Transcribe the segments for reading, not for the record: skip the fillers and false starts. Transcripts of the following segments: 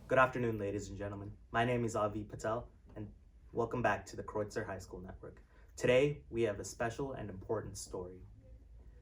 Good afternoon, ladies and gentlemen. My name is Avi Patel, and welcome back to the Kreutzer High School Network. Today, we have a special and important story.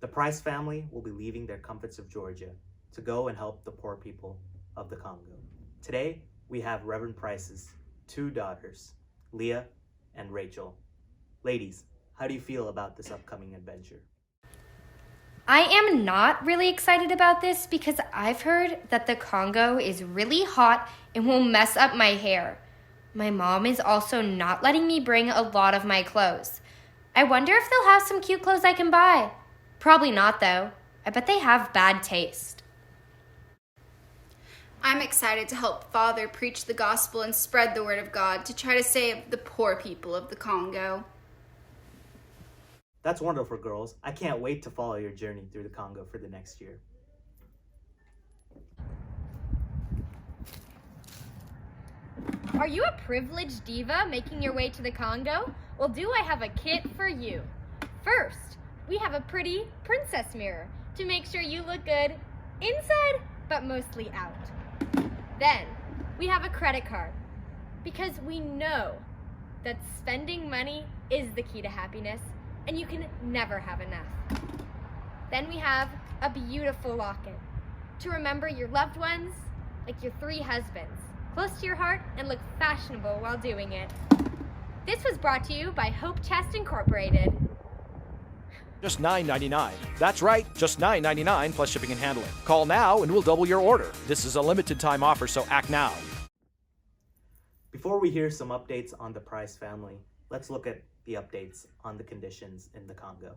The Price family will be leaving their comforts of Georgia to go and help the poor people of the Congo. Today, we have Reverend Price's two daughters, Leah and Rachel. Ladies, how do you feel about this upcoming adventure? I am not really excited about this because I've heard that the Congo is really hot and will mess up my hair. My mom is also not letting me bring a lot of my clothes. I wonder if they'll have some cute clothes I can buy. Probably not, though. I bet they have bad taste. I'm excited to help Father preach the gospel and spread the word of God to try to save the poor people of the Congo. That's wonderful, girls. I can't wait to follow your journey through the Congo for the next year. Are you a privileged diva making your way to the Congo? Well, do I have a kit for you. First, we have a pretty princess mirror to make sure you look good inside, but mostly out. Then, we have a credit card because we know that spending money is the key to happiness and you can never have enough. Then we have a beautiful locket to remember your loved ones, like your 3 husbands, close to your heart and look fashionable while doing it. This was brought to you by Hope Chest Incorporated. Just $9.99. That's right, just $9.99 plus shipping and handling. Call now and we'll double your order. This is a limited time offer, so act now. Before we hear some updates on the Price family, let's look at the updates on the conditions in the Congo.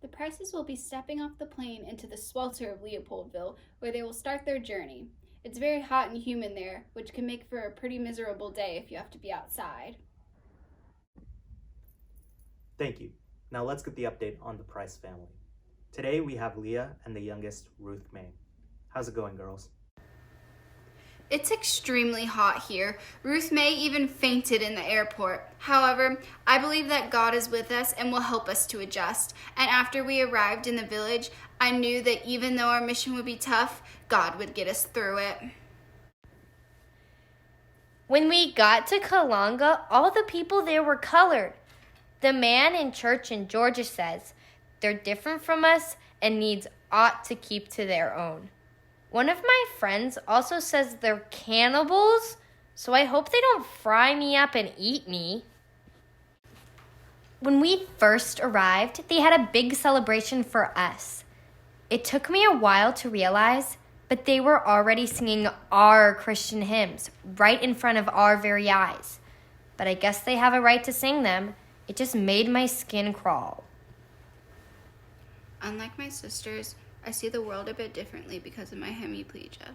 The Prices will be stepping off the plane into the swelter of Leopoldville, where they will start their journey. It's very hot and humid there, which can make for a pretty miserable day if you have to be outside. Thank you. Now let's get the update on the Price family. Today we have Leah and the youngest, Ruth May. How's it going, girls? It's extremely hot here. Ruth May even fainted in the airport. However, I believe that God is with us and will help us to adjust. And after we arrived in the village, I knew that even though our mission would be tough, God would get us through it. When we got to Kalanga, all the people there were colored. The man in church in Georgia says they're different from us and needs ought to keep to their own. One of my friends also says they're cannibals, so I hope they don't fry me up and eat me. When we first arrived, they had a big celebration for us. It took me a while to realize, but they were already singing our Christian hymns right in front of our very eyes. But I guess they have a right to sing them. It just made my skin crawl. Unlike my sisters, I see the world a bit differently because of my hemiplegia.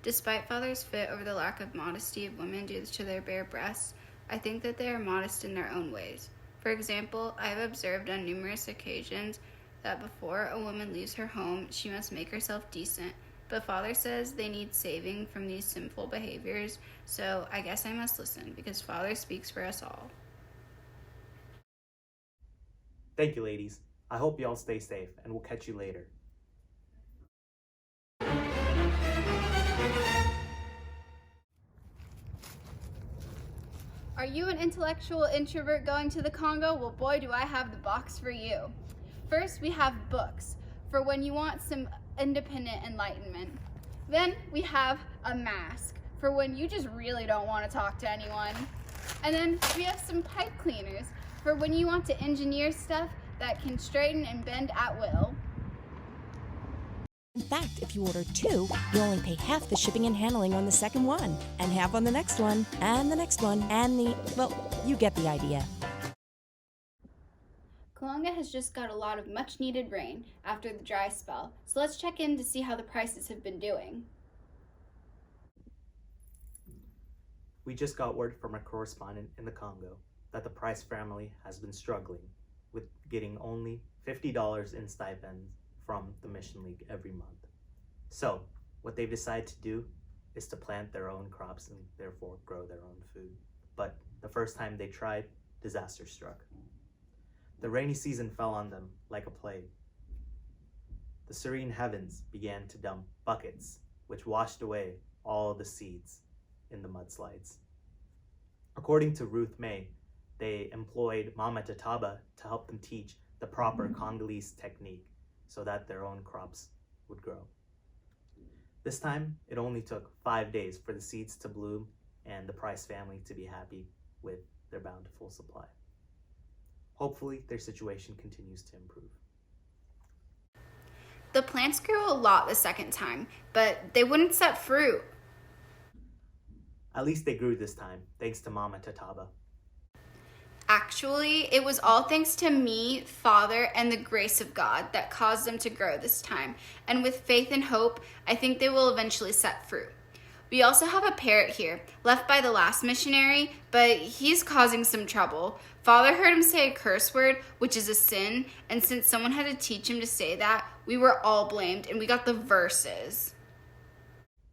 Despite Father's fit over the lack of modesty of women due to their bare breasts, I think that they are modest in their own ways. For example, I have observed on numerous occasions that before a woman leaves her home, she must make herself decent. But Father says they need saving from these sinful behaviors, so I guess I must listen because Father speaks for us all. Thank you, ladies. I hope you all stay safe, and we'll catch you later. Are you an intellectual introvert going to the Congo? Well, boy, do I have the box for you. First, we have books for when you want some independent enlightenment. Then we have a mask for when you just really don't want to talk to anyone. And then we have some pipe cleaners for when you want to engineer stuff that can straighten and bend at will. In fact, if you order 2, you only pay half the shipping and handling on the second one, and half on the next one, and the next one, and well, you get the idea. Kalanga has just got a lot of much needed rain after the dry spell, so let's check in to see how the prices have been doing. We just got word from a correspondent in the Congo that the Price family has been struggling with getting only $50 in stipends from the Mission League every month. So, what they've decided to do is to plant their own crops and therefore grow their own food. But the first time they tried, disaster struck. The rainy season fell on them like a plague. The serene heavens began to dump buckets, which washed away all the seeds in the mudslides. According to Ruth May, they employed Mama Tataba to help them teach the proper Congolese technique so that their own crops would grow. This time, it only took 5 days for the seeds to bloom and the Price family to be happy with their bountiful supply. Hopefully, their situation continues to improve. The plants grew a lot the second time, but they wouldn't set fruit. At least they grew this time, thanks to Mama Tataba. Actually, it was all thanks to me, Father, and the grace of God that caused them to grow this time. And with faith and hope, I think they will eventually set fruit. We also have a parrot here, left by the last missionary, but he's causing some trouble. Father heard him say a curse word, which is a sin, and since someone had to teach him to say that, we were all blamed, and we got the verses.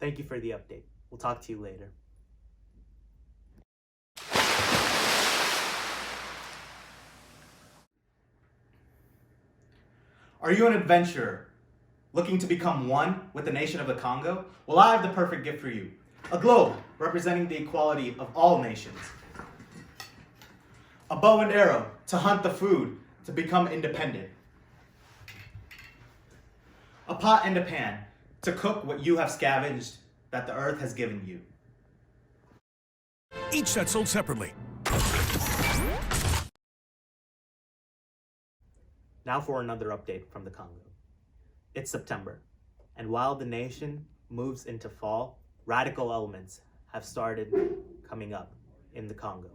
Thank you for the update. We'll talk to you later. Are you an adventurer looking to become one with the nation of the Congo? Well, I have the perfect gift for you. A globe representing the equality of all nations. A bow and arrow to hunt the food to become independent. A pot and a pan to cook what you have scavenged that the earth has given you. Each set sold separately. Now for another update from the Congo. It's September, and while the nation moves into fall, radical elements have started coming up in the Congo.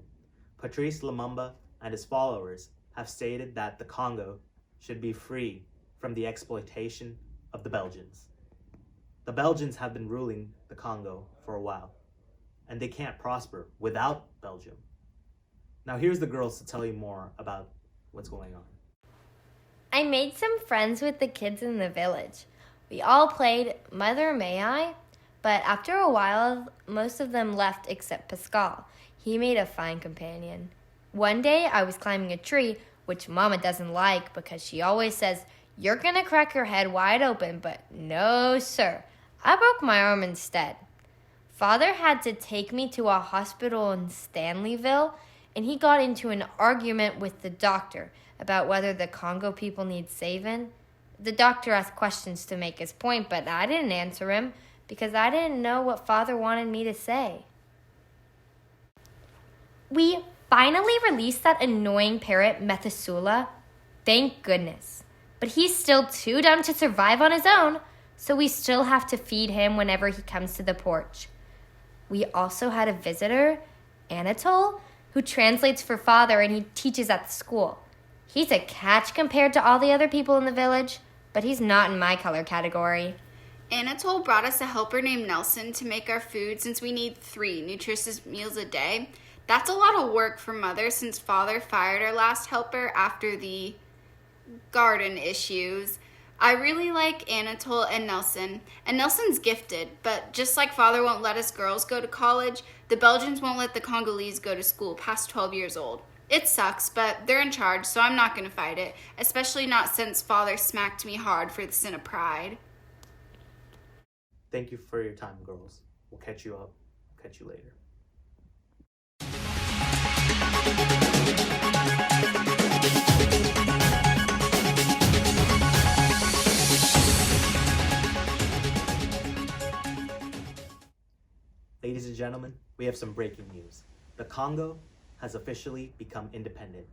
Patrice Lumumba and his followers have stated that the Congo should be free from the exploitation of the Belgians. The Belgians have been ruling the Congo for a while, and they can't prosper without Belgium. Now here's the girls to tell you more about what's going on. I made some friends with the kids in the village. We all played Mother May I, but after a while, most of them left except Pascal. He made a fine companion. One day, I was climbing a tree, which Mama doesn't like because she always says, "You're gonna crack your head wide open," but no, sir. I broke my arm instead. Father had to take me to a hospital in Stanleyville, and he got into an argument with the doctor about whether the Congo people need saving. The doctor asked questions to make his point, but I didn't answer him because I didn't know what Father wanted me to say. We finally released that annoying parrot, Methuselah. Thank goodness. But he's still too dumb to survive on his own, so we still have to feed him whenever he comes to the porch. We also had a visitor, Anatole, who translates for Father, and he teaches at the school. He's a catch compared to all the other people in the village, but he's not in my color category. Anatole brought us a helper named Nelson to make our food since we need 3 nutritious meals a day. That's a lot of work for Mother since Father fired our last helper after the garden issues. I really like Anatole and Nelson's gifted, but just like Father won't let us girls go to college, the Belgians won't let the Congolese go to school past 12 years old. It sucks, but they're in charge, so I'm not going to fight it, especially not since Father smacked me hard for the sin of pride. Thank you for your time, girls. We'll catch you up. Catch you later. Ladies and gentlemen, we have some breaking news. The Congo has officially become independent.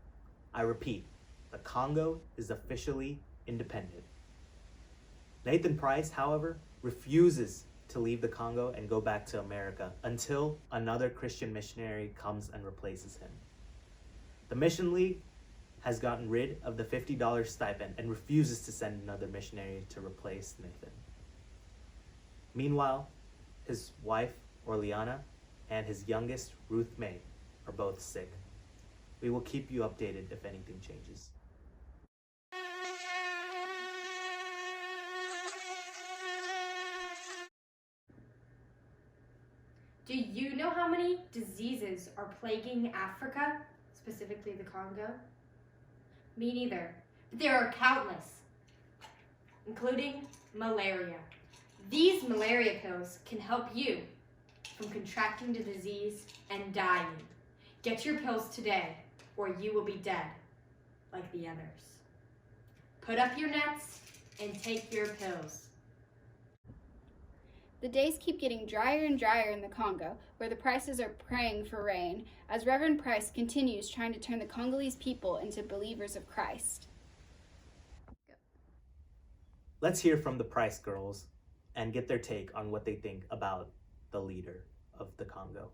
I repeat, the Congo is officially independent. Nathan Price, however, refuses to leave the Congo and go back to America until another Christian missionary comes and replaces him. The Mission League has gotten rid of the $50 stipend and refuses to send another missionary to replace Nathan. Meanwhile, his wife, Orleana, and his youngest, Ruth May, are both sick. We will keep you updated if anything changes. Do you know how many diseases are plaguing Africa, specifically the Congo? Me neither, but there are countless, including malaria. These malaria pills can help you from contracting the disease and dying. Get your pills today, or you will be dead, like the others. Put up your nets and take your pills. The days keep getting drier and drier in the Congo, where the Prices are praying for rain, as Reverend Price continues trying to turn the Congolese people into believers of Christ. Let's hear from the Price girls and get their take on what they think about the leader of the Congo.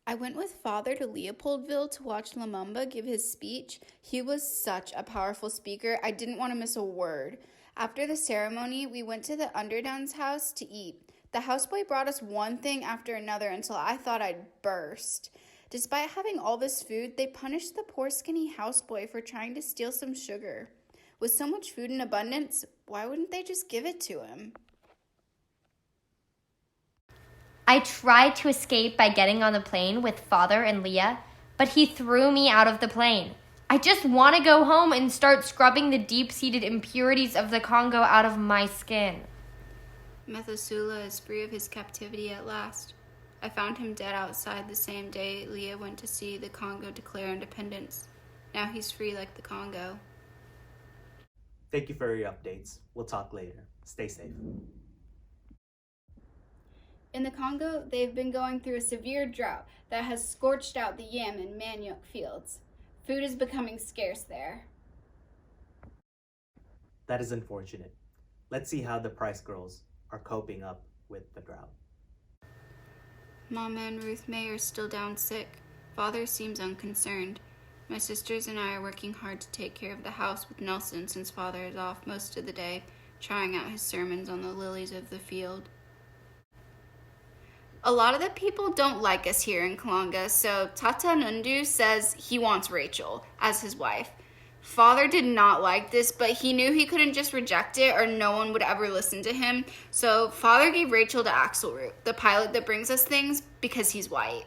I went with Father to Leopoldville to watch Lumumba give his speech. He was such a powerful speaker. I didn't want to miss a word. After the ceremony, we went to the Underdown's house to eat. The houseboy brought us one thing after another until I thought I'd burst. Despite having all this food, they punished the poor skinny houseboy for trying to steal some sugar. With so much food in abundance, why wouldn't they just give it to him? I tried to escape by getting on the plane with Father and Leah, but he threw me out of the plane. I just want to go home and start scrubbing the deep-seated impurities of the Congo out of my skin. Methuselah is free of his captivity at last. I found him dead outside the same day Leah went to see the Congo declare independence. Now he's free like the Congo. Thank you for your updates. We'll talk later. Stay safe. In the Congo, they've been going through a severe drought that has scorched out the yam and manioc fields. Food is becoming scarce there. That is unfortunate. Let's see how the Price girls are coping up with the drought. Mama and Ruth May are still down sick. Father seems unconcerned. My sisters and I are working hard to take care of the house with Nelson since Father is off most of the day, trying out his sermons on the lilies of the field. A lot of the people don't like us here in Kalanga, so Tata Nundu says he wants Rachel as his wife. Father did not like this, but he knew he couldn't just reject it or no one would ever listen to him. So Father gave Rachel to Axelroot, the pilot that brings us things, because he's white.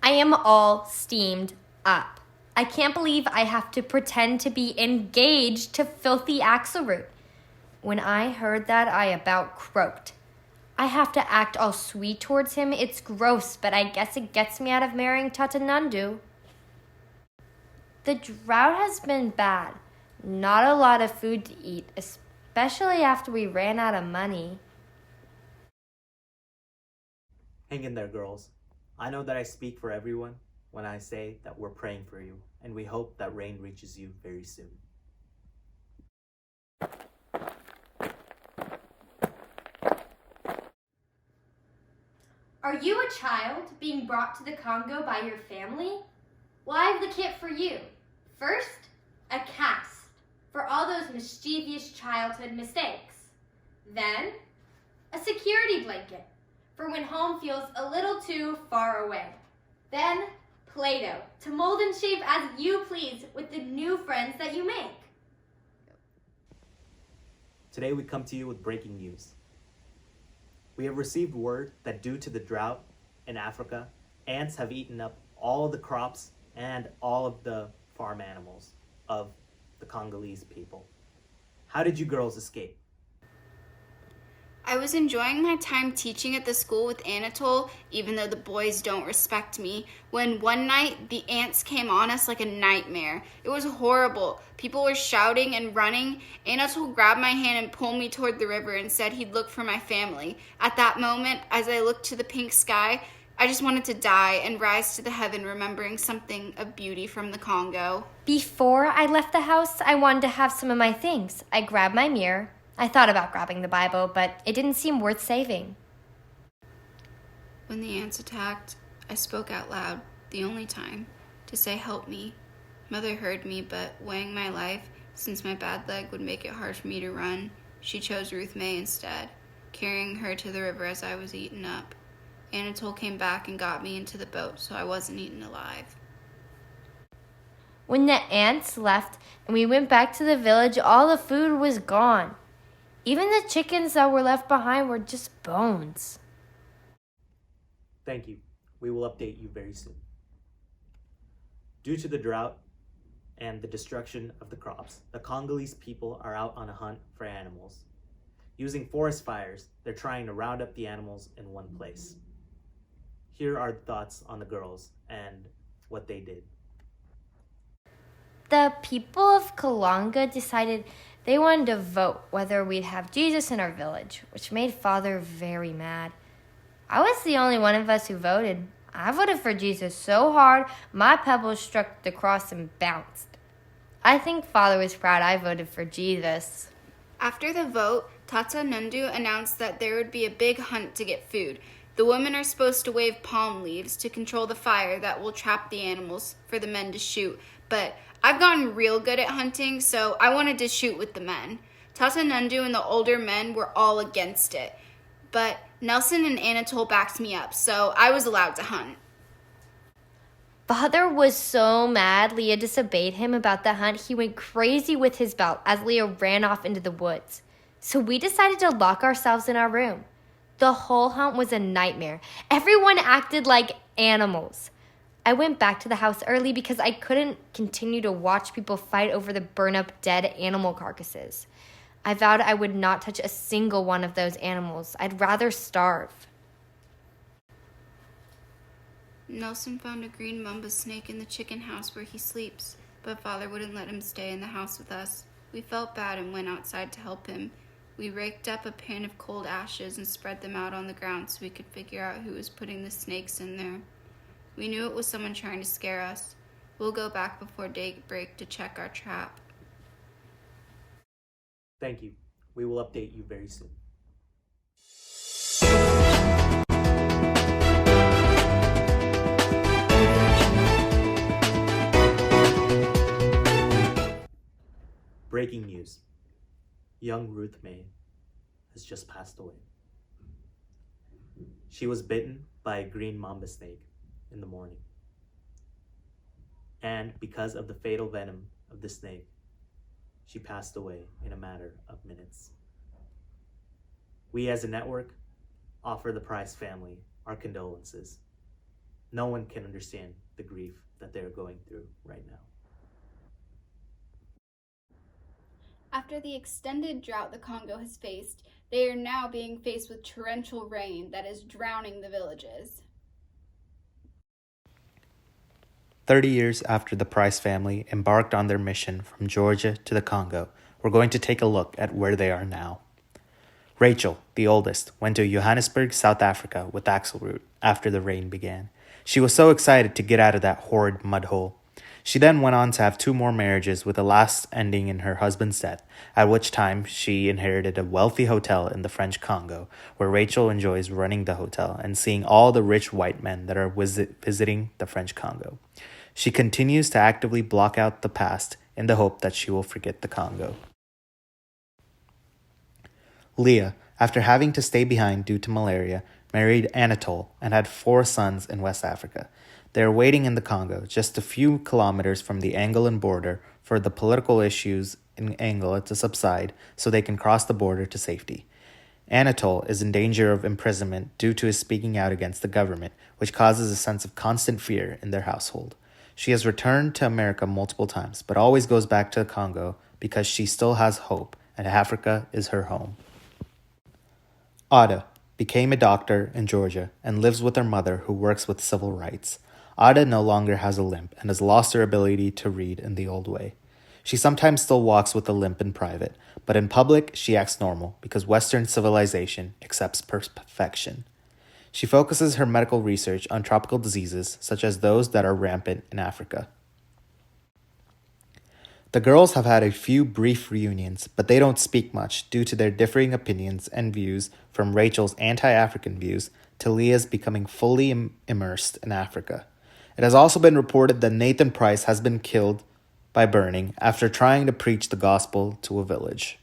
I am all steamed up. I can't believe I have to pretend to be engaged to filthy Axelroot. When I heard that, I about croaked. I have to act all sweet towards him. It's gross, but I guess it gets me out of marrying Tata Nundu. The drought has been bad. Not a lot of food to eat, especially after we ran out of money. Hang in there, girls. I know that I speak for everyone when I say that we're praying for you, and we hope that rain reaches you very soon. Are you a child being brought to the Congo by your family? Well, I have the kit for you. First, a cast for all those mischievous childhood mistakes. Then, a security blanket for when home feels a little too far away. Then, Play-Doh to mold and shape as you please with the new friends that you make. Today we come to you with breaking news. We have received word that due to the drought in Africa, ants have eaten up all the crops and all of the farm animals of the Congolese people. How did you girls escape? I was enjoying my time teaching at the school with Anatole, even though the boys don't respect me, when one night the ants came on us like a nightmare. It was horrible. People were shouting and running. Anatole grabbed my hand and pulled me toward the river and said he'd look for my family. At that moment, as I looked to the pink sky, I just wanted to die and rise to the heaven, remembering something of beauty from the Congo. Before I left the house, I wanted to have some of my things. I grabbed my mirror. I thought about grabbing the Bible, but it didn't seem worth saving. When the ants attacked, I spoke out loud, the only time, to say help me. Mother heard me, but weighing my life, since my bad leg would make it hard for me to run, she chose Ruth May instead, carrying her to the river as I was eaten up. Anatole came back and got me into the boat, so I wasn't eaten alive. When the ants left and we went back to the village, all the food was gone. Even the chickens that were left behind were just bones. Thank you. We will update you very soon. Due to the drought and the destruction of the crops, the Congolese people are out on a hunt for animals. Using forest fires, they're trying to round up the animals in one place. Here are the thoughts on the girls and what they did. The people of Kalanga decided they wanted to vote whether we'd have Jesus in our village, which made Father very mad. I was the only one of us who voted. I voted for Jesus so hard, my pebble struck the cross and bounced. I think Father was proud I voted for Jesus. After the vote, Tata Nundu announced that there would be a big hunt to get food. The women are supposed to wave palm leaves to control the fire that will trap the animals for the men to shoot, but I've gotten real good at hunting, so I wanted to shoot with the men. Tata Nundu and the older men were all against it, but Nelson and Anatole backed me up, so I was allowed to hunt. Father was so mad Leah disobeyed him about the hunt, he went crazy with his belt as Leah ran off into the woods. So we decided to lock ourselves in our room. The whole hunt was a nightmare. Everyone acted like animals. I went back to the house early because I couldn't continue to watch people fight over the burn-up dead animal carcasses. I vowed I would not touch a single one of those animals. I'd rather starve. Nelson found a green mamba snake in the chicken house where he sleeps, but Father wouldn't let him stay in the house with us. We felt bad and went outside to help him. We raked up a pan of cold ashes and spread them out on the ground so we could figure out who was putting the snakes in there. We knew it was someone trying to scare us. We'll go back before daybreak to check our trap. Thank you. We will update you very soon. Breaking news. Young Ruth May has just passed away. She was bitten by a green mamba snake in the morning. And because of the fatal venom of the snake, she passed away in a matter of minutes. We as a network offer the Price family our condolences. No one can understand the grief that they're going through right now. After the extended drought the Congo has faced, they are now being faced with torrential rain that is drowning the villages. 30 years after the Price family embarked on their mission from Georgia to the Congo, we're going to take a look at where they are now. Rachel, the oldest, went to Johannesburg, South Africa with Axelroot after the rain began. She was so excited to get out of that horrid mud hole. She then went on to have 2 more marriages, with the last ending in her husband's death, at which time she inherited a wealthy hotel in the French Congo, where Rachel enjoys running the hotel and seeing all the rich white men that are visiting the French Congo. She continues to actively block out the past in the hope that she will forget the Congo. Leah, after having to stay behind due to malaria, married Anatole and had 4 sons in West Africa. They are waiting in the Congo, just a few kilometers from the Angolan border, for the political issues in Angola to subside so they can cross the border to safety. Anatole is in danger of imprisonment due to his speaking out against the government, which causes a sense of constant fear in their household. She has returned to America multiple times, but always goes back to the Congo because she still has hope, and Africa is her home. Ada became a doctor in Georgia and lives with her mother, who works with civil rights. Ada no longer has a limp and has lost her ability to read in the old way. She sometimes still walks with a limp in private, but in public she acts normal because Western civilization accepts perfection. She focuses her medical research on tropical diseases such as those that are rampant in Africa. The girls have had a few brief reunions, but they don't speak much due to their differing opinions and views, from Rachel's anti-African views to Leah's becoming fully immersed in Africa. It has also been reported that Nathan Price has been killed by burning after trying to preach the gospel to a village.